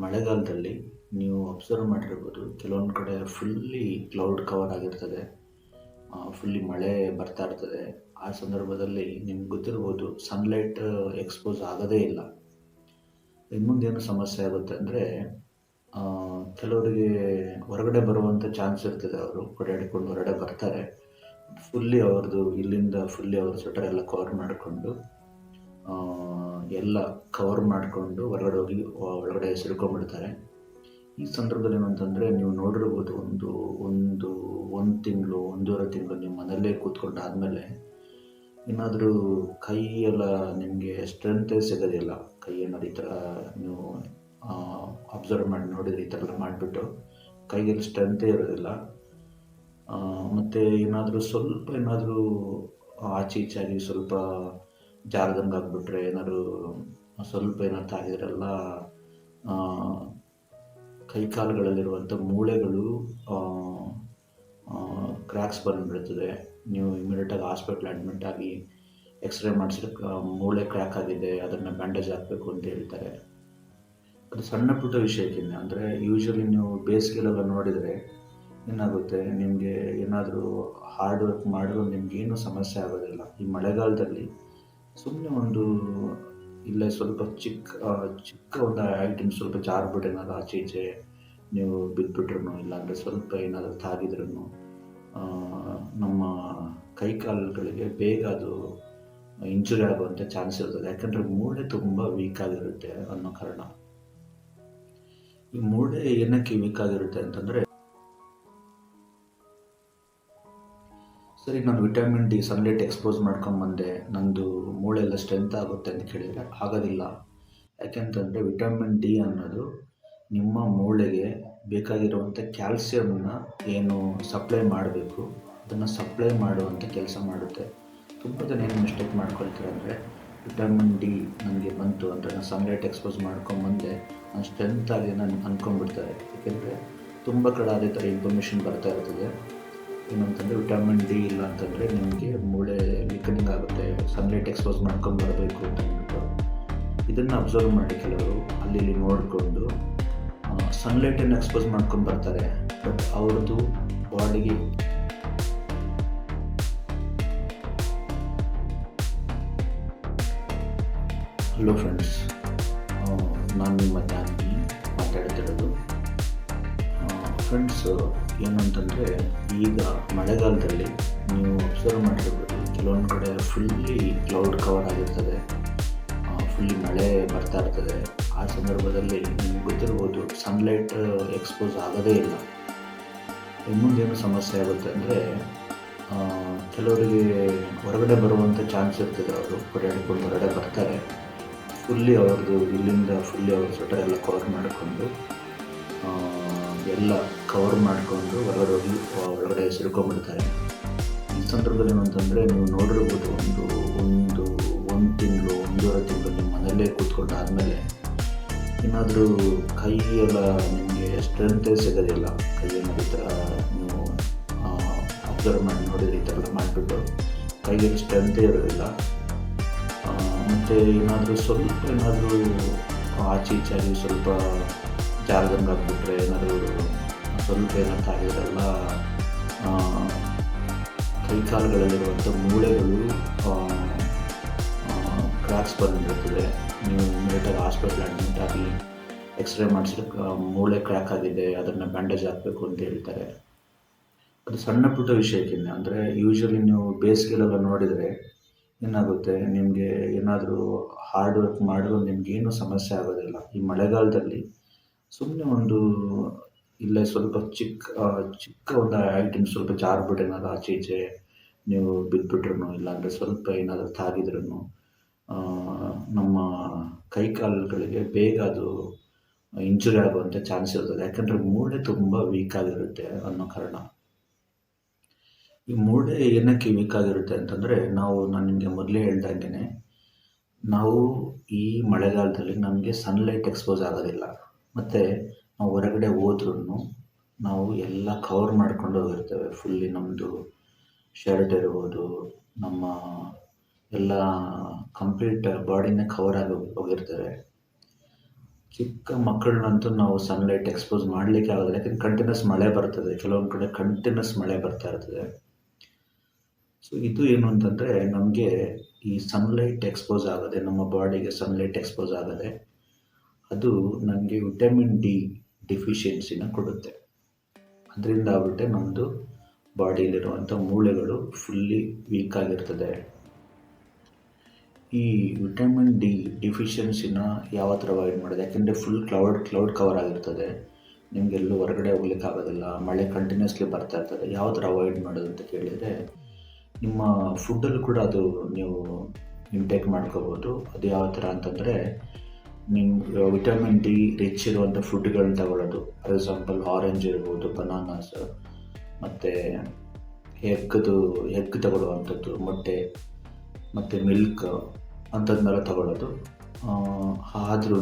ಮಳೆಗಾಲದಲ್ಲಿ ನೀವು ಅಬ್ಸರ್ವ್ ಮಾಡಿರ್ಬೋದು, ಕೆಲವೊಂದು ಕಡೆ ಫುಲ್ಲಿ ಕ್ಲೌಡ್ ಕವರ್ ಆಗಿರ್ತದೆ. ಫುಲ್ಲಿ ಮಳೆ ಬರ್ತಾ ಇರ್ತದೆ. ಆ ಸಂದರ್ಭದಲ್ಲಿ ನಿಮ್ಗೆ ಗೊತ್ತಿರ್ಬೋದು, ಸನ್ಲೈಟ್ ಎಕ್ಸ್ಪೋಸ್ ಆಗೋದೇ ಇಲ್ಲ. ಇನ್ನು ಮುಂದೇನು ಸಮಸ್ಯೆ ಆಗುತ್ತೆ ಅಂದರೆ, ಕೆಲವರಿಗೆ ಹೊರಗಡೆ ಬರುವಂಥ ಚಾನ್ಸ್ ಇರ್ತದೆ. ಅವರು ಓಡಾಡಿಕೊಂಡು ಹೊರಗಡೆ ಬರ್ತಾರೆ. ಫುಲ್ಲಿ ಅವ್ರದ್ದು ಇಲ್ಲಿಂದ ಫುಲ್ಲಿ ಅವ್ರ ಸ್ವೆಟರ್ ಎಲ್ಲ ಕವರ್ ಮಾಡಿಕೊಂಡು ಎಲ್ಲ ಕವರ್ ಮಾಡಿಕೊಂಡು ಹೊರಗಡೆ ಹೋಗಿ ಒಳಗಡೆ ಸಿಡ್ಕೊಂಡ್ಬಿಡ್ತಾರೆ. ಈ ಸಂದರ್ಭದಲ್ಲಿ ಏನಂತಂದರೆ, ನೀವು ನೋಡಿರ್ಬೋದು, ಒಂದು ತಿಂಗಳು, ಒಂದೂವರೆ ತಿಂಗಳು ನಿಮ್ಮ ಮನೆಯಲ್ಲೇ ಕೂತ್ಕೊಂಡಾದಮೇಲೆ ಏನಾದರೂ ಕೈ ಎಲ್ಲ ನಿಮಗೆ ಸ್ಟ್ರೆಂತೇ ಸಿಗೋದಿಲ್ಲ. ಕೈ ಏನಾದ್ರು ಈ ಥರ ನೀವು ಅಬ್ಸರ್ವ್ ಮಾಡಿ ನೋಡಿದರೆ, ಈ ಥರ ಎಲ್ಲ ಮಾಡಿಬಿಟ್ಟು ಕೈಯಲ್ಲಿ ಸ್ಟ್ರೆಂತೇ ಇರೋದಿಲ್ಲ. ಮತ್ತು ಏನಾದರೂ ಆಚೆ ಈಚಾಗಿ ಸ್ವಲ್ಪ ಜಾರದಂಗೆ ಆಗಿಬಿಟ್ರೆ, ಏನಾದ್ರು ತಾಗಿದ್ರೆಲ್ಲ ಕೈ ಕಾಲುಗಳಲ್ಲಿರುವಂಥ ಮೂಳೆಗಳು ಕ್ರ್ಯಾಕ್ಸ್ ಬಂದುಬಿಡ್ತದೆ. ನೀವು ಇಮಿಡಿಯೇಟಾಗಿ ಹಾಸ್ಪಿಟ್ಲ್ ಅಡ್ಮಿಟ್ ಆಗಿ ಎಕ್ಸ್ರೇ ಮಾಡಿಸಿದ್ರೆ ಮೂಳೆ ಕ್ರ್ಯಾಕ್ ಆಗಿದೆ, ಅದನ್ನು ಬ್ಯಾಂಡೇಜ್ ಹಾಕಬೇಕು ಅಂತ ಹೇಳ್ತಾರೆ. ಅದು ಸಣ್ಣ ಪುಟ್ಟ ವಿಷಯಕ್ಕಿಂತ, ಅಂದರೆ ಯೂಶ್ವಲಿ ನೀವು ಬೇಸಿಗೆಲೆಲ್ಲ ನೋಡಿದರೆ ಏನಾಗುತ್ತೆ, ನಿಮಗೆ ಏನಾದರೂ ಹಾರ್ಡ್ ವರ್ಕ್ ಮಾಡಿದ್ರು ನಿಮಗೇನು ಸಮಸ್ಯೆ ಆಗೋದಿಲ್ಲ. ಈ ಮಳೆಗಾಲದಲ್ಲಿ ಸುಮ್ಮನೆ ಇಲ್ಲೇ ಸ್ವಲ್ಪ ಚಿಕ್ಕ ಒಂದು ಐಟಮ್ ಸ್ವಲ್ಪ ಜಾರ್ಬಿಟ್ಟು ಏನಾದ್ರು ಆಚೆ ಈಚೆ ನೀವು ಬಿದ್ದುಬಿಟ್ರು, ಇಲ್ಲಾಂದರೆ ಸ್ವಲ್ಪ ಏನಾದರೂ ತಾಗಿದ್ರೂ ನಮ್ಮ ಕೈ ಕಾಲುಗಳಿಗೆ ಬೇಗ ಅದು ಇಂಜುರಿ ಆಗುವಂಥ ಚಾನ್ಸ್ ಇರ್ತದೆ. ಯಾಕಂದರೆ ಮೂಳೆ ತುಂಬ ವೀಕ್ ಆಗಿರುತ್ತೆ ಅನ್ನೋ ಕಾರಣ. ಈ ಮೂಳೆ ಏನಕ್ಕೆ ವೀಕ್ ಆಗಿರುತ್ತೆ ಅಂತಂದರೆ, ಸರಿ ನಾನು ವಿಟಮಿನ್ ಡಿ ಸನ್ಲೈಟ್ ಎಕ್ಸ್ಪೋಸ್ ಮಾಡ್ಕೊಂಬಂದೆ, ನಂದು ಮೂಳೆ ಎಲ್ಲ ಸ್ಟ್ರೆಂತ್ ಆಗುತ್ತೆ ಅಂತ ಕೇಳಿದರೆ ಆಗೋದಿಲ್ಲ. ಯಾಕೆಂತಂದರೆ ವಿಟಮಿನ್ ಡಿ ಅನ್ನೋದು ನಿಮ್ಮ ಮೂಳೆಗೆ ಬೇಕಾಗಿರುವಂಥ ಕ್ಯಾಲ್ಸಿಯಮ್ನ ಏನು ಸಪ್ಲೈ ಮಾಡಬೇಕು, ಅದನ್ನು ಸಪ್ಲೈ ಮಾಡುವಂಥ ಕೆಲಸ ಮಾಡುತ್ತೆ. ತುಂಬ ಜನ ಏನು ಮಿಸ್ಟೇಕ್ ಮಾಡ್ಕೊಳ್ತಾರೆ ಅಂದರೆ, ವಿಟಮಿನ್ ಡಿ ನನಗೆ ಬಂತು ಅಂತ ನಾನು ಸನ್ಲೈಟ್ ಎಕ್ಸ್ಪೋಸ್ ಮಾಡ್ಕೊಂಬಂದೆ, ನಾನು ಸ್ಟ್ರೆಂತ್ ಆಗಿ ನಾನು ಅಂದ್ಕೊಂಡ್ಬಿಡ್ತಾರೆ. ಏಕೆಂದರೆ ತುಂಬ ಕಡೆ ಅದೇ ಥರ ಇನ್ಫಾರ್ಮೇಷನ್ ಬರ್ತಾ ಇರ್ತದೆ. ಏನಂತಂದರೆ, ವಿಟಮಿನ್ ಡಿ ಇಲ್ಲ ಅಂತಂದರೆ ನಿಮಗೆ ಮೂಳೆ ವೀಕನಿಂಗ್ ಆಗುತ್ತೆ, ಸನ್ಲೈಟ್ ಎಕ್ಸ್ಪೋಸ್ ಮಾಡ್ಕೊಂಡು ಬರಬೇಕು ಅಂತ ಅಂದ್ಬಿಟ್ಟು. ಇದನ್ನು ಅಬ್ಸರ್ವ್ ಮಾಡಿ ಕೆಲವರು ಅಲ್ಲಿ ನೋಡಿಕೊಂಡು ಸನ್ಲೈಟನ್ನು ಎಕ್ಸ್ಪೋಸ್ ಮಾಡ್ಕೊಂಡು ಬರ್ತಾರೆ. ಬಟ್ ಅವ್ರದ್ದು ಬಾಡಿಗೆ ಹಲೋ ಫ್ರೆಂಡ್ಸ್, ನಾನು ನಿಮ್ಮ ಜಾನಕಿ ಮಾತಾಡ್ತಿರೋದು. ಫ್ರೆಂಡ್ಸ್, ಏನಂತಂದರೆ, ಈಗ ಮಳೆಗಾಲದಲ್ಲಿ ನೀವು ಅಬ್ಸರ್ವ್ ಮಾಡಿರ್ಬೋದು, ಕೆಲವೊಂದು ಕಡೆ ಫುಲ್ಲಿ ಕ್ಲೌಡ್ ಕವರ್ ಆಗಿರ್ತದೆ. ಫುಲ್ಲಿ ಮಳೆ ಬರ್ತಾ ಇರ್ತದೆ. ಆ ಸಂದರ್ಭದಲ್ಲಿ ನಿಮ್ಗೆ ಗೊತ್ತಿರ್ಬೋದು, ಸನ್ಲೈಟ್ ಎಕ್ಸ್ಪೋಸ್ ಆಗೋದೇ ಇಲ್ಲ. ಇನ್ನು ಮುಂದೇನು ಸಮಸ್ಯೆ ಆಗುತ್ತೆ ಅಂದರೆ, ಕೆಲವರಿಗೆ ಹೊರಗಡೆ ಬರುವಂಥ ಚಾನ್ಸ್ ಇರ್ತದೆ. ಅವರು ಓಡಾಡಿಕೊಂಡು ಹೊರಗಡೆ ಬರ್ತಾರೆ. ಫುಲ್ಲಿ ಅವ್ರದ್ದು ಇಲ್ಲಿಂದ ಫುಲ್ಲಿ ಅವ್ರ ಸ್ವೆಟರ್ ಎಲ್ಲ ಕವರ್ ಮಾಡಿಕೊಂಡು ಎಲ್ಲ ಕವರ್ ಮಾಡಿಕೊಂಡು ಹೊರಗಡೆ ಹೋಗಿ ಒಳಗಡೆ ಸಿಡ್ಕೊಂಡ್ಬಿಡ್ತಾರೆ. ಈ ಸಂದರ್ಭದಲ್ಲಿ ಏನಂತಂದರೆ, ನೀವು ನೋಡಿರ್ಬೋದು, ಒಂದು ತಿಂಗಳು, ಒಂದೂವರೆ ತಿಂಗಳು ನಿಮ್ಮ ಮನೆಯಲ್ಲೇ ಕೂತ್ಕೊಂಡಾದಮೇಲೆ ಏನಾದರೂ ಕೈ ಎಲ್ಲ ನಿಮಗೆ ಸ್ಟ್ರೆಂತೇ ಸಿಗೋದಿಲ್ಲ. ಕೈ ಏನಾದ್ರು ಈ ಥರ ನೀವು ಅಬ್ಸರ್ವ್ ಮಾಡಿ ನೋಡಿದರೆ, ಈ ಥರ ಎಲ್ಲ ಮಾಡಿಬಿಟ್ಟು ಕೈಯಲ್ಲಿ ಸ್ಟ್ರೆಂತೇ ಇರೋದಿಲ್ಲ. ಮತ್ತು ಏನಾದರೂ ಆಚೆ ಈಚಾಗಿ ಸ್ವಲ್ಪ ಜಾರದಂಗೆ ಆಗಿಬಿಟ್ರೆ, ಏನಾದ್ರು ತಾಗಿದ್ರೆಲ್ಲ ಕೈ ಕಾಲುಗಳಲ್ಲಿರುವಂಥ ಮೂಳೆಗಳು ಕ್ರ್ಯಾಕ್ಸ್ ಬಂದುಬಿಡ್ತದೆ. ನೀವು ಇಮಿಡಿಯೇಟಾಗಿ ಹಾಸ್ಪಿಟ್ಲ್ ಅಡ್ಮಿಟ್ ಆಗಿ ಎಕ್ಸ್ರೇ ಮಾಡಿಸಿದ್ರೆ ಮೂಳೆ ಕ್ರ್ಯಾಕ್ ಆಗಿದೆ, ಅದನ್ನು ಬ್ಯಾಂಡೇಜ್ ಹಾಕಬೇಕು ಅಂತ ಹೇಳ್ತಾರೆ. ಅದು ಸಣ್ಣ ಪುಟ್ಟ ವಿಷಯಕ್ಕಿಂತ, ಅಂದರೆ ಯೂಶ್ವಲಿ ನೀವು ಬೇಸಿಗೆಲೆಲ್ಲ ನೋಡಿದರೆ ಏನಾಗುತ್ತೆ, ನಿಮಗೆ ಏನಾದರೂ ಹಾರ್ಡ್ ವರ್ಕ್ ಮಾಡಿದ್ರು ನಿಮಗೇನು ಸಮಸ್ಯೆ ಆಗೋದಿಲ್ಲ. ಈ ಮಳೆಗಾಲದಲ್ಲಿ ಸುಮ್ಮನೆ ಇಲ್ಲೇ ಸ್ವಲ್ಪ ಚಿಕ್ಕ ಒಂದು ಐಟಮ್ ಸ್ವಲ್ಪ ಜಾರ್ಬಿಟ್ಟು ಏನಾದ್ರು ಆಚೆ ಈಚೆ ನೀವು ಬಿದ್ದುಬಿಟ್ರು, ಇಲ್ಲಾಂದರೆ ಸ್ವಲ್ಪ ಏನಾದರೂ ತಾಗಿದ್ರೂ ನಮ್ಮ ಕೈ ಕಾಲುಗಳಿಗೆ ಬೇಗ ಅದು ಇಂಜುರಿ ಆಗುವಂಥ ಚಾನ್ಸ್ ಇರ್ತದೆ. ಯಾಕಂದರೆ ಮೂಳೆ ತುಂಬ ವೀಕ್ ಆಗಿರುತ್ತೆ ಅನ್ನೋ ಕಾರಣ. ಈ ಮೂಳೆ ಏನಕ್ಕೆ ವೀಕ್ ಆಗಿರುತ್ತೆ ಅಂತಂದರೆ, ನಾನು ನಿಮಗೆ ಮೊದಲೇ ಹೇಳ್ದಂಗೆ, ನಾವು ಈ ಮಳೆಗಾಲದಲ್ಲಿ ನಮಗೆ ಸನ್ಲೈಟ್ ಎಕ್ಸ್ಪೋಸ್ ಆಗೋದಿಲ್ಲ. ಮತ್ತು ನಾವು ಹೊರಗಡೆ ಹೋದ್ರೂ ನಾವು ಎಲ್ಲ ಕವರ್ ಮಾಡ್ಕೊಂಡು ಹೋಗಿರ್ತೇವೆ. ಫುಲ್ಲಿ ನಮ್ಮದು ಶರ್ಟ್ ಇರ್ಬೋದು, ನಮ್ಮ ಎಲ್ಲ ಕಂಪ್ಲೀಟ್ ಬಾಡಿನೇ ಕವರ್ ಆಗಿ ಹೋಗಿರ್ತೇವೆ. ಚಿಕ್ಕ ಮಕ್ಕಳನ್ನಂತೂ ನಾವು ಸನ್ಲೈಟ್ ಎಕ್ಸ್ಪೋಸ್ ಮಾಡಲಿಕ್ಕೆ ಆಗೋದಿಲ್ಲ, ಯಾಕಂದ್ರೆ ಕಂಟಿನ್ಯೂಸ್ ಮಳೆ ಬರ್ತದೆ, ಕೆಲವೊಂದು ಕಡೆ ಕಂಟಿನ್ಯೂಸ್ ಮಳೆ ಬರ್ತಾ ಇರ್ತದೆ. ಸೊ ಇದು ಏನು ಅಂತಂದರೆ, ನಮಗೆ ಈ ಸನ್ಲೈಟ್ ಎಕ್ಸ್ಪೋಸ್ ಆಗದೆ, ನಮ್ಮ ಬಾಡಿಗೆ ಸನ್ಲೈಟ್ ಎಕ್ಸ್ಪೋಸ್ ಆಗದೆ ಅದು ನನಗೆ ವಿಟಮಿನ್ ಡಿ ಡಿಫಿಷಿಯನ್ಸಿನ ಕೊಡುತ್ತೆ. ಅದರಿಂದ ಆಗ್ಬಿಟ್ಟೆ ನಮ್ಮದು ಬಾಡಿಯಲ್ಲಿರುವಂಥ ಮೂಳೆಗಳು ಫುಲ್ಲಿ ವೀಕ್ ಆಗಿರ್ತದೆ. ಈ ವಿಟಮಿನ್ ಡಿ ಡಿಫಿಷಿಯನ್ಸಿನ ಯಾವ ಥರ ಅವಾಯ್ಡ್ ಮಾಡೋದು? ಯಾಕೆಂದರೆ ಫುಲ್ ಕ್ಲೌಡ್ ಕವರ್ ಆಗಿರ್ತದೆ, ನಿಮಗೆಲ್ಲೂ ಹೊರಗಡೆ ಹೋಗ್ಲಿಕ್ಕೆ ಆಗೋದಿಲ್ಲ, ಮಳೆ ಕಂಟಿನ್ಯೂಸ್ಲಿ ಬರ್ತಾ ಇರ್ತದೆ. ಯಾವ ಥರ ಅವಾಯ್ಡ್ ಮಾಡೋದು ಅಂತ ಕೇಳಿದರೆ, ನಿಮ್ಮ ಫುಡ್ಡಲ್ಲೂ ಕೂಡ ಅದು ನೀವು ಇಂಟೇಕ್ ಮಾಡ್ಕೋಬೋದು. ಅದು ಯಾವ ಥರ ಅಂತಂದರೆ, ನಿಮ್ಮ ವಿಟಮಿನ್ ಡಿ ರಿಚ್ ಇರುವಂಥ ಫುಡ್ಗಳನ್ನ ತಗೊಳ್ಳೋದು. ಫಾರ್ ಎಕ್ಸಾಂಪಲ್ ಆರೆಂಜ್ ಇರ್ಬೋದು, ಬನಾನಾಸ್, ಮತ್ತು ಎಗ್ ತಗೊಳ್ಳುವಂಥದ್ದು, ಮೊಟ್ಟೆ ಮತ್ತು ಮಿಲ್ಕ್ ಅಂಥದ್ದನ್ನೆಲ್ಲ ತಗೊಳ್ಳೋದು. ಆದ್ರೂ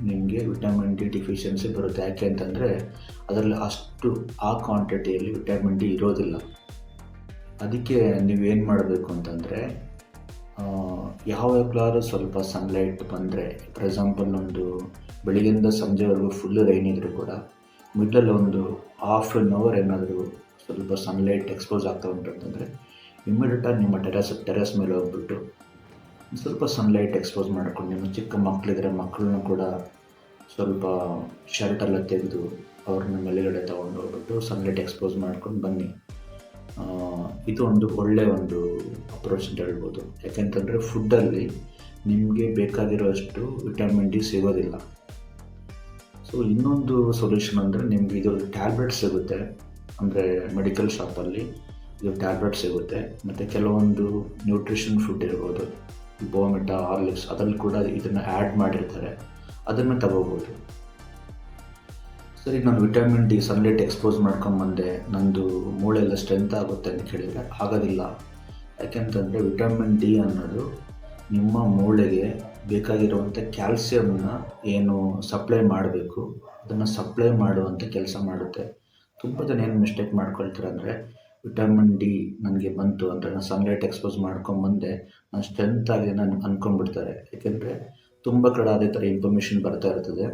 ನಿಮಗೆ ವಿಟಮಿನ್ ಡಿ ಡಿಫಿಷಿಯನ್ಸಿ ಬರುತ್ತೆ. ಯಾಕೆ ಅಂತಂದರೆ ಅದರಲ್ಲಿ ಅಷ್ಟು ಆ ಕ್ವಾಂಟಿಟಿಯಲ್ಲಿ ವಿಟಮಿನ್ ಡಿ ಇರೋದಿಲ್ಲ. ಅದಕ್ಕೆ ನೀವೇನು ಮಾಡಬೇಕು ಅಂತಂದರೆ, ಯಾವಾಗಲಾದ್ರೂ ಸ್ವಲ್ಪ ಸನ್ಲೈಟ್ ಬಂದರೆ, ಫಾರ್ ಎಕ್ಸಾಂಪಲ್ ಒಂದು ಬೆಳಿಗ್ಗೆಯಿಂದ ಸಂಜೆವರೆಗೂ ಫುಲ್ಲು ರೈನ್ ಇದ್ದರೂ ಕೂಡ ಮಿಡ್ಲಲ್ಲಿ ಒಂದು ಹಾಫ್ ಆನ್ ಅವರ್ ಏನಾದರೂ ಸ್ವಲ್ಪ ಸನ್ಲೈಟ್ ಎಕ್ಸ್ಪೋಸ್ ಆಗ್ತಾ ಉಂಟು ಅಂತಂದರೆ, ಇಮ್ಮಿಡಿಯೇಟಾಗಿ ನಿಮ್ಮ ಟೆರೆಸ್ ಮೇಲೆ ಹೋಗ್ಬಿಟ್ಟು ಸ್ವಲ್ಪ ಸನ್ಲೈಟ್ ಎಕ್ಸ್ಪೋಸ್ ಮಾಡ್ಕೊಂಡು, ನಿಮ್ಮ ಚಿಕ್ಕ ಮಕ್ಕಳಿದ್ರೆ ಮಕ್ಕಳನ್ನ ಕೂಡ ಸ್ವಲ್ಪ ಶರ್ಟೆಲ್ಲ ತೆಗೆದು ಅವ್ರನ್ನ ಮೇಲುಗಡೆ ತೊಗೊಂಡು ಹೋಗ್ಬಿಟ್ಟು ಸನ್ಲೈಟ್ ಎಕ್ಸ್ಪೋಸ್ ಮಾಡ್ಕೊಂಡು ಬನ್ನಿ. ಇದು ಒಂದು ಒಳ್ಳೆಯ ಒಂದು ಅಪ್ರೋಚ್ ಅಂತ ಹೇಳ್ಬೋದು. ಯಾಕೆಂತಂದರೆ ಫುಡ್ಡಲ್ಲಿ ನಿಮಗೆ ಬೇಕಾಗಿರೋಷ್ಟು ವಿಟಮಿನ್ ಡಿ ಸಿಗೋದಿಲ್ಲ. ಸೊ ಇನ್ನೊಂದು ಸೊಲ್ಯೂಷನ್ ಅಂದರೆ, ನಿಮಗೆ ಇದು ಟ್ಯಾಬ್ಲೆಟ್ ಸಿಗುತ್ತೆ, ಅಂದರೆ ಮೆಡಿಕಲ್ ಶಾಪಲ್ಲಿ ಇದು ಟ್ಯಾಬ್ಲೆಟ್ ಸಿಗುತ್ತೆ. ಮತ್ತು ಕೆಲವೊಂದು ನ್ಯೂಟ್ರಿಷನ್ ಫುಡ್ ಇರ್ಬೋದು, ಬೋರ್ನ್ವಿಟಾ, ಹಾರ್ಲಿಕ್ಸ್, ಅದರಲ್ಲಿ ಕೂಡ ಇದನ್ನು ಆ್ಯಡ್ ಮಾಡಿರ್ತಾರೆ, ಅದನ್ನು ತಗೋಬೋದು. ಸರಿ, ನಾನು ವಿಟಮಿನ್ ಡಿ ಸನ್ಲೈಟ್ ಎಕ್ಸ್ಪೋಸ್ ಮಾಡ್ಕೊಂಬಂದೆ, ನಂದು ಮೂಳೆ ಎಲ್ಲ ಸ್ಟ್ರೆಂತ್ ಆಗುತ್ತೆ ಅಂತ ಕೇಳಿದರೆ ಆಗೋದಿಲ್ಲ. ಯಾಕೆಂತಂದರೆ ವಿಟಮಿನ್ ಡಿ ಅನ್ನೋದು ನಿಮ್ಮ ಮೂಳೆಗೆ ಬೇಕಾಗಿರುವಂಥ ಕ್ಯಾಲ್ಸಿಯಮ್ನ ಏನು ಸಪ್ಲೈ ಮಾಡಬೇಕು ಅದನ್ನು ಸಪ್ಲೈ ಮಾಡುವಂಥ ಕೆಲಸ ಮಾಡುತ್ತೆ. ತುಂಬ ಜನ ಏನು ಮಿಸ್ಟೇಕ್ ಮಾಡ್ಕೊಳ್ತಾರೆ ಅಂದರೆ, ವಿಟಮಿನ್ ಡಿ ನನಗೆ ಬಂತು ಅಂದರೆ ನಾನು ಸನ್ಲೈಟ್ ಎಕ್ಸ್ಪೋಸ್ ಮಾಡ್ಕೊಂಬಂದೆ, ನಾನು ಸ್ಟ್ರೆಂತ್ ಆಗಿ ನಾನು ಅಂದ್ಕೊಂಡ್ಬಿಡ್ತಾರೆ. ಯಾಕೆಂದರೆ ತುಂಬ ಕಡೆ ಅದೇ ಥರ ಇನ್ಫಾರ್ಮೇಷನ್ ಬರ್ತಾ ಇರ್ತದೆ.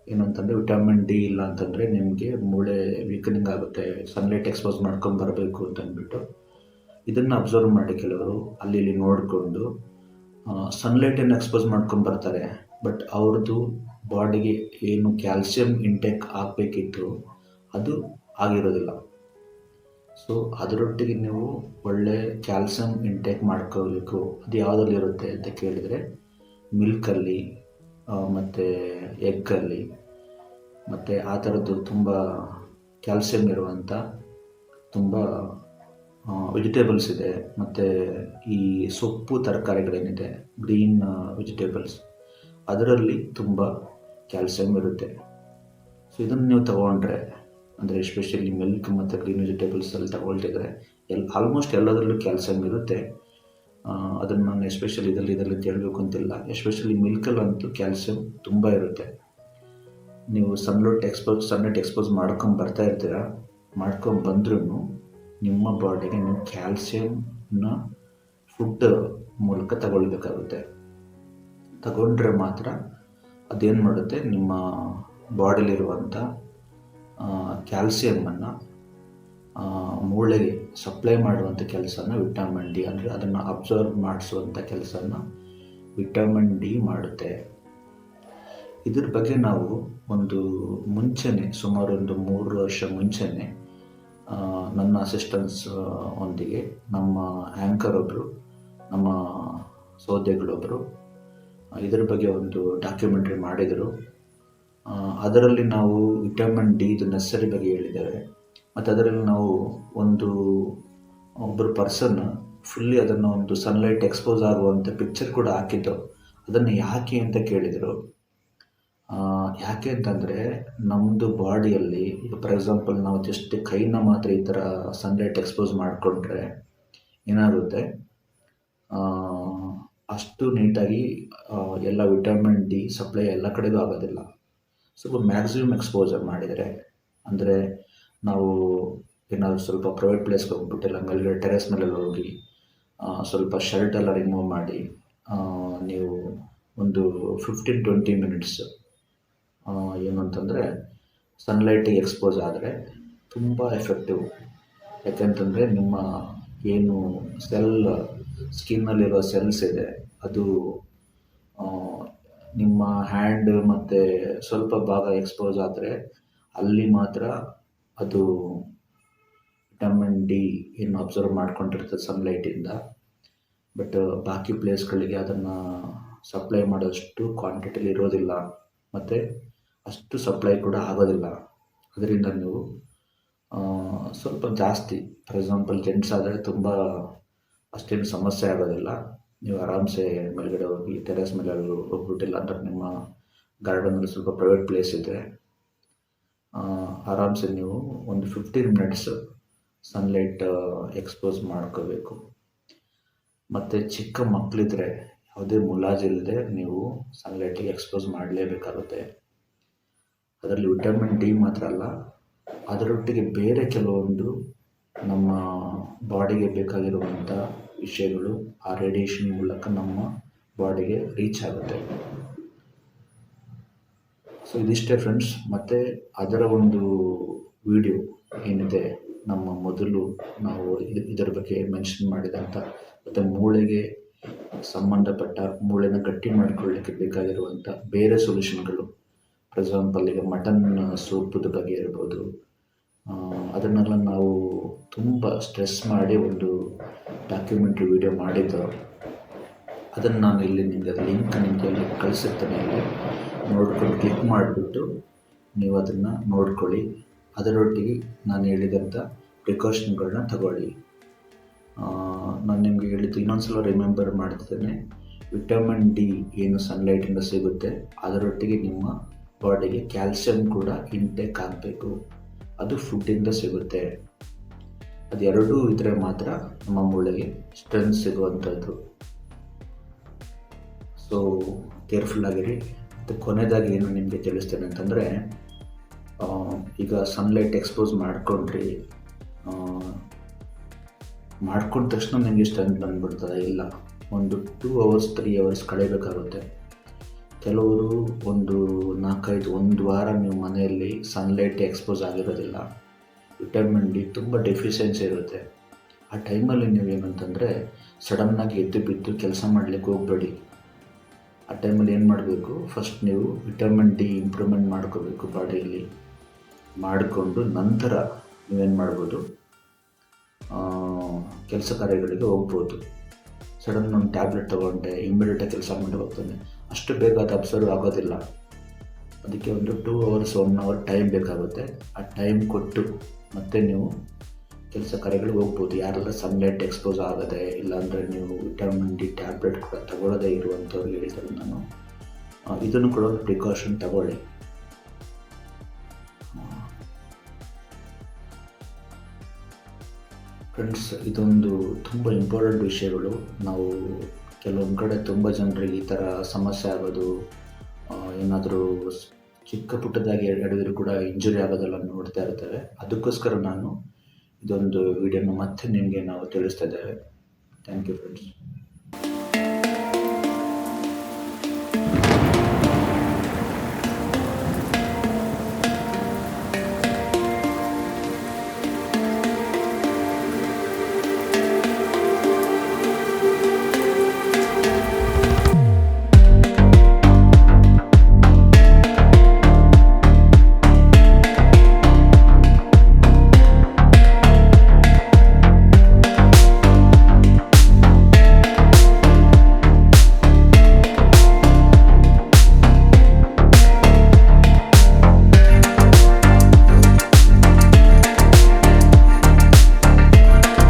ಏನಂತಂದರೆ, ವಿಟಮಿನ್ ಡಿ ಇಲ್ಲ ಅಂತಂದರೆ ನಿಮಗೆ ಮೂಳೆ ವೀಕನಿಂಗ್ ಆಗುತ್ತೆ, ಸನ್ಲೈಟ್ ಎಕ್ಸ್ಪೋಸ್ ಮಾಡ್ಕೊಂಬರಬೇಕು ಅಂತಂದ್ಬಿಟ್ಟು. ಇದನ್ನು ಅಬ್ಸರ್ವ್ ಮಾಡಿ ಕೆಲವರು ಅಲ್ಲಿ ಇಲ್ಲಿ ನೋಡಿಕೊಂಡು ಸನ್ಲೈಟನ್ನು ಎಕ್ಸ್ಪೋಸ್ ಮಾಡ್ಕೊಂಬರ್ತಾರೆ. ಬಟ್ ಅವ್ರದ್ದು ಬಾಡಿಗೆ ಏನು ಕ್ಯಾಲ್ಸಿಯಂ ಇಂಟೇಕ್ ಆಗಬೇಕಿತ್ತು ಅದು ಆಗಿರೋದಿಲ್ಲ. ಸೊ ಅದರೊಟ್ಟಿಗೆ ನೀವು ಒಳ್ಳೆ ಕ್ಯಾಲ್ಸಿಯಂ ಇಂಟೇಕ್ ಮಾಡ್ಕೋಬೇಕು. ಅದು ಯಾವುದರಲ್ಲಿರುತ್ತೆ ಅಂತ ಕೇಳಿದರೆ, ಮಿಲ್ಕಲ್ಲಿ ಮತ್ತು ಎಗ್ಗಲ್ಲಿ, ಮತ್ತು ಆ ಥರದ್ದು ತುಂಬ ಕ್ಯಾಲ್ಸಿಯಂ ಇರುವಂಥ ತುಂಬ ವೆಜಿಟೇಬಲ್ಸ್ ಇದೆ. ಮತ್ತು ಈ ಸೊಪ್ಪು ತರಕಾರಿಗಳೇನಿದೆ, ಗ್ರೀನ್ ವೆಜಿಟೇಬಲ್ಸ್, ಅದರಲ್ಲಿ ತುಂಬ ಕ್ಯಾಲ್ಸಿಯಂ ಇರುತ್ತೆ. ಸೊ ಇದನ್ನು ನೀವು ತಗೊಂಡ್ರೆ, ಅಂದರೆ ಎಸ್ಪೆಷಲಿ ಮಿಲ್ಕ್ ಮತ್ತು ಗ್ರೀನ್ ವೆಜಿಟೇಬಲ್ಸಲ್ಲಿ ತಗೊಳ್ತಿದ್ರೆ ಆಲ್ಮೋಸ್ಟ್ ಎಲ್ಲದರಲ್ಲೂ ಕ್ಯಾಲ್ಸಿಯಂ ಇರುತ್ತೆ. ಅದನ್ನು ನಾನು ಎಸ್ಪೆಷಲಿ ಇದರಲ್ಲಿ ಹೇಳಬೇಕು ಅಂತಿಲ್ಲ. ಎಸ್ಪೆಷಲಿ ಮಿಲ್ಕಲ್ಲಂತೂ ಕ್ಯಾಲ್ಸಿಯಂ ತುಂಬ ಇರುತ್ತೆ. ನೀವು ಸನ್ಲೈಟ್ ಎಕ್ಸ್ಪೋಸ್ ಮಾಡ್ಕೊಂಡು ಇರ್ತೀರ, ಮಾಡ್ಕೊಂಡು ಬಂದ್ರೂ ನಿಮ್ಮ ಬಾಡಿಗೆ ನೀವು ಕ್ಯಾಲ್ಸಿಯಂನ ಫುಡ್ ಮೂಲಕ ತಗೊಳ್ಬೇಕಾಗುತ್ತೆ. ತಗೊಂಡ್ರೆ ಮಾತ್ರ ಅದೇನು ಮಾಡುತ್ತೆ, ನಿಮ್ಮ ಬಾಡಿಲಿರುವಂಥ ಕ್ಯಾಲ್ಸಿಯಮನ್ನು ಮೂಳೆಗೆ ಸಪ್ಲೈ ಮಾಡುವಂಥ ಕೆಲಸನ ವಿಟಮಿನ್ ಡಿ, ಅಂದರೆ ಅದನ್ನು ಅಬ್ಸರ್ವ್ ಮಾಡಿಸುವಂಥ ಕೆಲಸನ ವಿಟಮಿನ್ ಡಿ ಮಾಡುತ್ತೆ. ಇದ್ರ ಬಗ್ಗೆ ನಾವು ಒಂದು ಮುಂಚೆನೇ, ಸುಮಾರು ಒಂದು 3 ವರ್ಷ ಮುಂಚೆನೇ ನನ್ನ ಅಸಿಸ್ಟೆನ್ಸ್ ಒಂದಿಗೆ ನಮ್ಮ ಆ್ಯಂಕರ್ ಒಬ್ಬರು, ನಮ್ಮ ಸೋದೆಗಳೊಬ್ಬರು ಇದರ ಬಗ್ಗೆ ಒಂದು ಡಾಕ್ಯುಮೆಂಟ್ರಿ ಮಾಡಿದರು. ಅದರಲ್ಲಿ ನಾವು ವಿಟಮಿನ್ ಡಿ ಇದು ನೆಸಸರಿ ಬಗ್ಗೆ ಹೇಳಿದ್ದೇವೆ. ಮತ್ತು ಅದರಲ್ಲಿ ನಾವು ಒಬ್ಬರು ಪರ್ಸನ್ ಫುಲ್ಲಿ ಅದನ್ನು ಒಂದು ಸನ್ಲೈಟ್ ಎಕ್ಸ್ಪೋಸ್ ಆಗುವಂಥ ಪಿಕ್ಚರ್ ಕೂಡ ಹಾಕಿದ್ದು. ಅದನ್ನು ಯಾಕೆ ಅಂತ ಕೇಳಿದರು. ಯಾಕೆ ಅಂತಂದರೆ, ನಮ್ಮದು ಬಾಡಿಯಲ್ಲಿ ಈಗ ಫಾರ್ ಎಕ್ಸಾಂಪಲ್ ನಾವು ಜಸ್ಟ್ ಕೈನ ಮಾತ್ರ ಈ ಥರ ಸನ್ಲೈಟ್ ಎಕ್ಸ್ಪೋಸ್ ಮಾಡಿಕೊಂಡ್ರೆ ಏನಾಗುತ್ತೆ, ಅಷ್ಟು ನೀಟಾಗಿ ಎಲ್ಲ ವಿಟಮಿನ್ ಡಿ ಸಪ್ಲೈ ಎಲ್ಲ ಕಡೆಗೂ ಆಗೋದಿಲ್ಲ. ಸ್ವಲ್ಪ ಮ್ಯಾಕ್ಸಿಮಮ್ ಎಕ್ಸ್ಪೋಜರ್ ಮಾಡಿದರೆ, ಅಂದರೆ ನಾವು ಏನಾದರೂ ಸ್ವಲ್ಪ ಪ್ರೈವೇಟ್ ಪ್ಲೇಸ್ಗೆ ಹೋಗ್ಬಿಟ್ಟಿಲ್ಲ, ಮೇಲ್ಗಡೆ ಟೆರೆಸ್ ಮೇಲೆ ಹೋಗಿ ಸ್ವಲ್ಪ ಶರ್ಟೆಲ್ಲ ರಿಮೂವ್ ಮಾಡಿ ನೀವು ಒಂದು 15-20 ಮಿನಿಟ್ಸ್ ಏನು ಅಂತಂದರೆ ಸನ್ಲೈಟಿಗೆ ಎಕ್ಸ್ಪೋಸ್ ಆದರೆ ತುಂಬ ಎಫೆಕ್ಟಿವ್. ಯಾಕೆಂತಂದರೆ ನಿಮ್ಮ ಏನು ಸ್ಕಿನ್ನಲ್ಲಿರೋ ಸೆಲ್ಸ್ ಇದೆ ಅದು ಆ, ನಿಮ್ಮ ಹ್ಯಾಂಡ್ ಮತ್ತು ಸ್ವಲ್ಪ ಭಾಗ ಎಕ್ಸ್ಪೋಸ್ ಆದರೆ ಅಲ್ಲಿ ಮಾತ್ರ ಅದು ವಿಟಮಿನ್ ಡಿ ಏನು ಅಬ್ಸರ್ವ್ ಮಾಡ್ಕೊಂಡಿರ್ತದೆ ಸನ್ಲೈಟಿಂದ. ಬಟ್ ಬಾಕಿ ಪ್ಲೇಸ್ಗಳಿಗೆ ಅದನ್ನು ಸಪ್ಲೈ ಮಾಡೋಷ್ಟು ಕ್ವಾಂಟಿಟಿಲಿ ಇರೋದಿಲ್ಲ ಮತ್ತು ಅಷ್ಟು ಸಪ್ಲೈ ಕೂಡ ಆಗೋದಿಲ್ಲ. ಅದರಿಂದ ನೀವು ಸ್ವಲ್ಪ ಜಾಸ್ತಿ, ಫಾರ್ ಎಕ್ಸಾಂಪಲ್ ಜೆಂಟ್ಸ್ ಆದರೆ ತುಂಬ ಅಷ್ಟೇನು ಸಮಸ್ಯೆ ಆಗೋದಿಲ್ಲ. ನೀವು ಆರಾಮ್ಸೆ ಮೇಲ್ಗಡೆ ಹೋಗಿ ಟೆರೆಸ್ ಮೇಲೆ ಹೋಗ್ಬಿಟ್ಟಿಲ್ಲ ಅಂದರೆ ನಿಮ್ಮ ಗಾರ್ಡನಲ್ಲಿ ಸ್ವಲ್ಪ ಪ್ರೈವೇಟ್ ಪ್ಲೇಸ್ ಇದೆ, ಆರಾಮ್ಸೆ ನೀವು ಒಂದು 15 ಮಿನಿಟ್ಸ್ ಸನ್ಲೈಟ್ ಎಕ್ಸ್ಪೋಸ್ ಮಾಡ್ಕೋಬೇಕು. ಮತ್ತು ಚಿಕ್ಕ ಮಕ್ಕಳಿದ್ರೆ ಯಾವುದೇ ಮುಲಾಜಿಲ್ಲದೆ ನೀವು ಸನ್ಲೈಟಿಗೆ ಎಕ್ಸ್ಪೋಸ್ ಮಾಡಲೇಬೇಕಾಗುತ್ತೆ. ಅದರಲ್ಲಿ ವಿಟಮಿನ್ ಡಿ ಮಾತ್ರ ಅಲ್ಲ, ಅದರೊಟ್ಟಿಗೆ ಬೇರೆ ಕೆಲವೊಂದು ನಮ್ಮ ಬಾಡಿಗೆ ಬೇಕಾಗಿರುವಂಥ ವಿಷಯಗಳು ಆ ರೇಡಿಯೇಷನ್ ಮೂಲಕ ನಮ್ಮ ಬಾಡಿಗೆ ರೀಚ್ ಆಗುತ್ತೆ. ಸೊ ಇದಿಷ್ಟೇ ಫ್ರೆಂಡ್ಸ್. ಮತ್ತು ಅದರ ಒಂದು ವಿಡಿಯೋ ಏನಿದೆ, ನಮ್ಮ ಮೊದಲು ನಾವು ಇದರ ಬಗ್ಗೆ ಮೆನ್ಷನ್ ಮಾಡಿದಂಥ ಮತ್ತು ಮೂಳೆಗೆ ಸಂಬಂಧಪಟ್ಟ ಮೂಳೆನ ಗಟ್ಟಿ ಮಾಡಿಕೊಳ್ಳಲಿಕ್ಕೆ ಬೇಕಾಗಿರುವಂಥ ಬೇರೆ ಸೊಲ್ಯೂಷನ್ಗಳು, ಫಾರ್ ಎಕ್ಸಾಂಪಲ್ ಈಗ ಮಟನ್ ಸೂಪದ ಬಗ್ಗೆ ಇರ್ಬೋದು, ಅದನ್ನೆಲ್ಲ ನಾವು ತುಂಬ ಸ್ಟ್ರೆಸ್ ಮಾಡಿ ಒಂದು ಡಾಕ್ಯುಮೆಂಟ್ರಿ ವಿಡಿಯೋ ಮಾಡಿದ್ದು. ಅದನ್ನು ನಾನು ಇಲ್ಲಿ ನಿಮಗೆ ಲಿಂಕ್ ನಿಮಗೆ ಕಳಿಸಿರ್ತೇನೆ. ಇಲ್ಲಿ ನೋಡ್ಕೊಂಡು ಕ್ಲಿಕ್ ಮಾಡಿಬಿಟ್ಟು ನೀವು ಅದನ್ನು ನೋಡ್ಕೊಳ್ಳಿ. ಅದರೊಟ್ಟಿಗೆ ನಾನು ಹೇಳಿದಂಥ ಪ್ರಿಕಾಷನ್ಗಳನ್ನ ತಗೊಳ್ಳಿ. ನಾನು ನಿಮಗೆ ಹೇಳಿದ್ದು ಇನ್ನೊಂದು ಸಲ ರಿಮೆಂಬರ್ ಮಾಡ್ತಿದ್ದೇನೆ. ವಿಟಮಿನ್ ಡಿ ಏನು ಸನ್ಲೈಟಿಂದ ಸಿಗುತ್ತೆ, ಅದರೊಟ್ಟಿಗೆ ನಿಮ್ಮ ಬಾಡಿಗೆ ಕ್ಯಾಲ್ಸಿಯಂ ಕೂಡ ಇಂಟೇಕ್ ಆಗಬೇಕು. ಅದು ಫುಡ್ಡಿಂದ ಸಿಗುತ್ತೆ. ಅದು ಎರಡೂ ಇದ್ದರೆ ಮಾತ್ರ ನಮ್ಮ ಮೂಳೆಗೆ ಸ್ಟ್ರೆಂತ್ ಸಿಗುವಂಥದ್ದು. ಸೊ ಕೇರ್ಫುಲ್ ಆಗಿರಿ. ಮತ್ತು ಕೊನೆಯದಾಗಿ ಏನು ನಿಮಗೆ ತಿಳಿಸ್ತೇನೆ ಅಂತಂದರೆ, ಈಗ ಸನ್ಲೈಟ್ ಎಕ್ಸ್ಪೋಸ್ ಮಾಡ್ಕೊಂಡ್ರಿ, ಮಾಡ್ಕೊಂಡ ತಕ್ಷಣ ನಿಮಗೆ ಸ್ಟ್ರೆಂತ್ ಬಂದುಬಿಡ್ತದೆ? ಇಲ್ಲ, ಒಂದು 2 hours 3 hours ಕಳೆಯಬೇಕಾಗುತ್ತೆ. ಕೆಲವರು ಒಂದು 4-5 ಒಂದು ವಾರ ನೀವು ಮನೆಯಲ್ಲಿ ಸನ್ಲೈಟ್ ಎಕ್ಸ್ಪೋಸ್ ಆಗಿರೋದಿಲ್ಲ, ವಿಟಮಿನ್ ಡಿ ತುಂಬ ಡೆಫಿಷಿಯನ್ಸಿ ಇರುತ್ತೆ. ಆ ಟೈಮಲ್ಲಿ ನೀವೇನಂತಂದರೆ ಸಡನ್ನಾಗಿ ಎದ್ದು ಬಿದ್ದು ಕೆಲಸ ಮಾಡಲಿಕ್ಕೆ ಹೋಗಬೇಡಿ. ಆ ಟೈಮಲ್ಲಿ ಏನು ಮಾಡಬೇಕು, ಫಸ್ಟ್ ನೀವು ವಿಟಮಿನ್ ಡಿ ಇಂಪ್ರೂವ್ಮೆಂಟ್ ಮಾಡ್ಕೋಬೇಕು ಬಾಡಿಯಲ್ಲಿ. ಮಾಡಿಕೊಂಡು ನಂತರ ನೀವೇನು ಮಾಡ್ಬೋದು, ಕೆಲಸ ಕಾರ್ಯಗಳಿಗೆ ಹೋಗ್ಬೋದು. ಸಡನ್ ಒಂದು ಟ್ಯಾಬ್ಲೆಟ್ ತೊಗೊಂಡೆ ಇಮ್ಮಿಡಿಯೇಟಾಗಿ ಕೆಲಸ ಮಾಡಿ ಹೋಗ್ತಾನೆ, ಅಷ್ಟು ಬೇಗ ಅದು ಅಬ್ಸರ್ವ್ ಆಗೋದಿಲ್ಲ. ಅದಕ್ಕೆ ಒಂದು 2 hours 1 hour ಟೈಮ್ ಬೇಕಾಗುತ್ತೆ. ಆ ಟೈಮ್ ಕೊಟ್ಟು ಮತ್ತೆ ನೀವು ಕೆಲಸ ಕಾರ್ಯಗಳಿಗೆ ಹೋಗ್ಬೋದು. ಯಾರೆಲ್ಲ ಸನ್ಲೈಟ್ ಎಕ್ಸ್ಪೋಸ್ ಆಗದೆ, ಇಲ್ಲಾಂದರೆ ನೀವು ವಿಟಮಿನ್ ಡಿ ಟ್ಯಾಬ್ಲೆಟ್ ಕೂಡ ತಗೊಳ್ಳೋದೇ ಇರುವಂಥವ್ರಿಗೆ ಹೇಳ್ತಾರೆ ನಾನು, ಇದನ್ನು ಕೂಡ ಒಂದು ಪ್ರಿಕಾಷನ್ ತಗೊಳ್ಳಿ. ಫ್ರೆಂಡ್ಸ್, ಇದೊಂದು ತುಂಬ ಇಂಪಾರ್ಟೆಂಟ್ ವಿಷಯಗಳು. ನಾವು ಕೆಲವೊಂದು ಕಡೆ ತುಂಬ ಜನರಿಗೆ ಈ ಥರ ಸಮಸ್ಯೆ ಆಗೋದು, ಏನಾದರೂ ಚಿಕ್ಕ ಪುಟ್ಟದಾಗಿ ಎಡವಿದ್ರು ಕೂಡ ಇಂಜುರಿ ಆಗೋದೆಲ್ಲ ನೋಡ್ತಾ ಇರ್ತೇವೆ. ಅದಕ್ಕೋಸ್ಕರ ನಾನು ಇದೊಂದು ವಿಡಿಯೋನ ಮತ್ತೆ ನಿಮಗೆ ನಾವು ತಿಳಿಸ್ತಾ ಇದ್ದೇವೆ. Thank you friends.